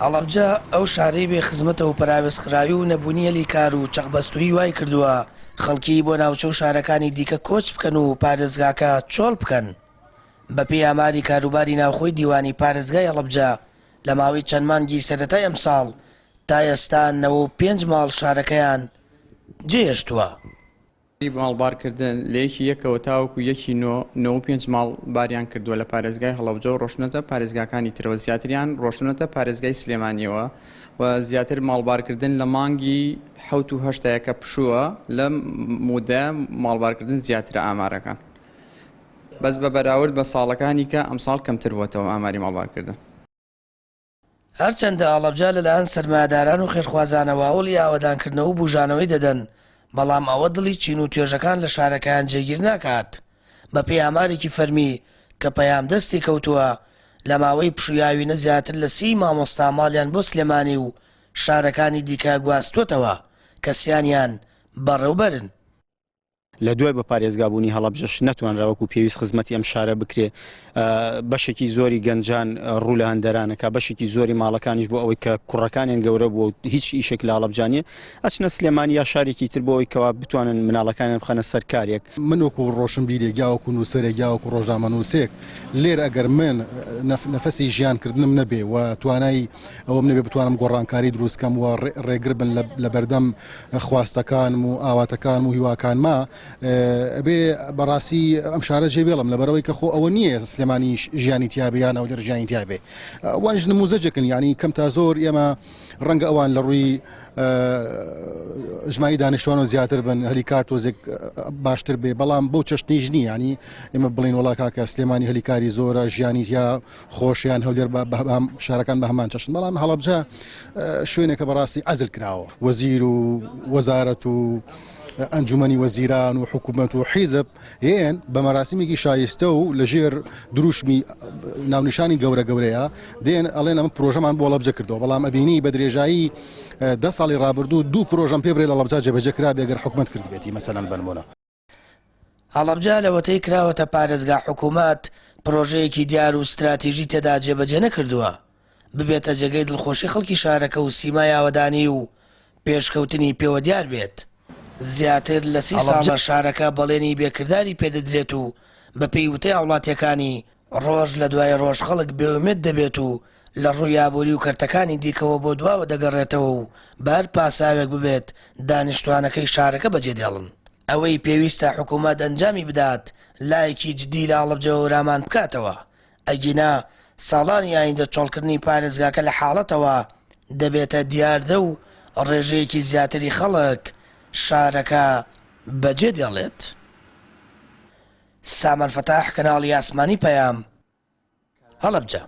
هەڵەبجە ئەو شارەی بێ خزمەتە و پراوێزخراوی و نەبوونیەلی کار و چەقبەستووی وای کردووە خەڵکی بۆ ناوچە و شارەکانی دیکە کۆچ بکەن و پارێزگاکە چۆڵ بکەن. بەپێی ئاماری کاروباری ناوخۆی دیوانی پارێزگای هەڵەبجە لە ماوەی چەند مانگی سەرەتای ئەمساڵ تا ئێستا 95 ماڵ شارەکەیان جێهێشتووە. ماڵبارکردن لە یەکی یەکەوە تاوەکو یەکی 95 ماڵ باریان کردووە لە پارێزگای هەڵەبجە و ڕۆشنەتە پارێزگاکانی ترەوە زیاتریان ڕۆشنەتە پارێزگای سلێمانیەوە و زیاتر ماڵبارکردن لە مانگی 1970 پشووە لە مودە ماڵبارکردن زیاترە ئامارەکان بەس بە بەراورد بە ساڵەکانی کە ئەمساڵ کەمتر بووەتەوە ئاماری ماڵبارکردن. هەرچەندە ئاڵەبجە لەلایەن سەرمایەداران و خێرخوازانەوە هەوڵی ئاوەدانکردنەوە و بوژانەوەی دەدەن، بەڵام ئەوە دڵی چین و توێژەکان لە شارەکەیان جێگیر ناکات. بەپێی ئامارێکی فەرمی کە پەیام دەستی کەوتووە لە ماوەی پشویاوی نەزیاتر لە 30 مامۆستا ماڵیان بۆ سلێمانی و شارەکانی دیکە گواستوتەوە کە سییانیان بەڕێوەبەرن. لە دوای بە پارێزگابوونی هەڵەبجەش نەتوانراوەکو پێویست خزمەتی ئەم شارە بکرێ، بەشێکی زۆری گەنجان ڕوو لە هەندەرانەکە، بەشێکی زۆری ماڵەکانیش بۆ ئەوەی کە کوڕەکانیان گەورە بووە و هیچ ئیشێک لە هەڵەبجانیە ئەچنە سلێمانی یا شارێکی تر بۆ ئەوەی کەوا بتوانن مناڵەکانیان بخەنە سەرکارێک. من وەکو ڕۆشنبیرێک یا وەکو نووسەرێک یا وەکو ڕۆژنامە نووسێک لێرە ئەگەر من نەفەسی ژیانکردنم نەبێ و توانای ئەوەم نەبێ بتوانم گۆڕانکاری دروستکەم و ڕێگر بن لە بەردەم خواستەکانم و ئاواتەکانم و هیواکانما ئەبێ بەڕاستی ئەم شارە جێبێڵم لەبەرەوەی کە خۆ ئەوە نییە سلێمانی ژیانی تیابیان ئەو لەر ژیانی تیابێ وانش نموزەجەکن، ینی کەم تا زۆر ئێمە ڕەنگە ئەوان لە ڕووی ژمایی دانیشتوان و زیاتر بن هەلیکار تۆزێک باشتر بێ، بەڵام بەو چەشتنیش نییە، ینی ئێمە بڵین وڵا کاکە سلێمانی هەلیکاری زۆرە ژیانی تیا خۆشیان هەولێر شارەکان بە هەمان چەشن، بەڵام هەڵەبجە شوێنێکە بەڕاستی عەزل کراوە وەزیر و وەزارەت و ئەنجومەنی وەزیران و حکوومەت و حیزب هێن بە مەراسیمێکی شایستە و لەژێر دروشمی ناونیشانی گەورە گەورەیە دێن ئەڵێن ئەمە پرۆژەمان بۆ هەڵەبجە کردەوە، بەڵام ئەبینی بە درێژایی 10 ساڵی ڕابردوو 2 پرۆژەم پێ بڕێ لە هەڵەبجە جێبەجێ کرا بێ ئەگەر حکوومەت کردبێتی مەسەلەن بنمونە. هەڵەبجە لەوەتەی کراوەتە پارێزگا حکوومەت پرۆژەیەکی دیار و استراتیژی تێدا جێبەجێ نەکردووە ببێتە جێگەی دڵخۆشی خەڵکی شارەکە و سیمای ئاوەدانی و پێشکەوتنی پێوە دیار بێت. زیاتر لە 30 ساڵە شارەکە بەڵێنی بێکرداری پێدەدرێت و بە پێیوتەی هاوڵاتیەکانی ڕۆژ لە دوای ڕۆژ خەڵک بێومێت دەبێت و لە ڕووی یابووری و کەرتەکانی دیکەوە بۆ دواوە دەگەڕێتەوە و بەر پاساوێک ببێت دانیشتوانەکەی شارەکە بەجێدێڵن. ئەوەی پێویستە حکوومەت ئەنجامی بدات لایەکی جدی لە هەڵەبجەوە رامان بکاتەوە، ئەگینا ساڵانی ئایندە چۆڵکردنی پارێزگاکە لە حاڵەتەوە دەبێتە دیاردە و ڕێژەیەکی زیاتری خەڵک شارەکە بەجێ دێڵێت. سامان فەتاح، کەناڵی ئاسمانی پەیام، هەڵەبجە.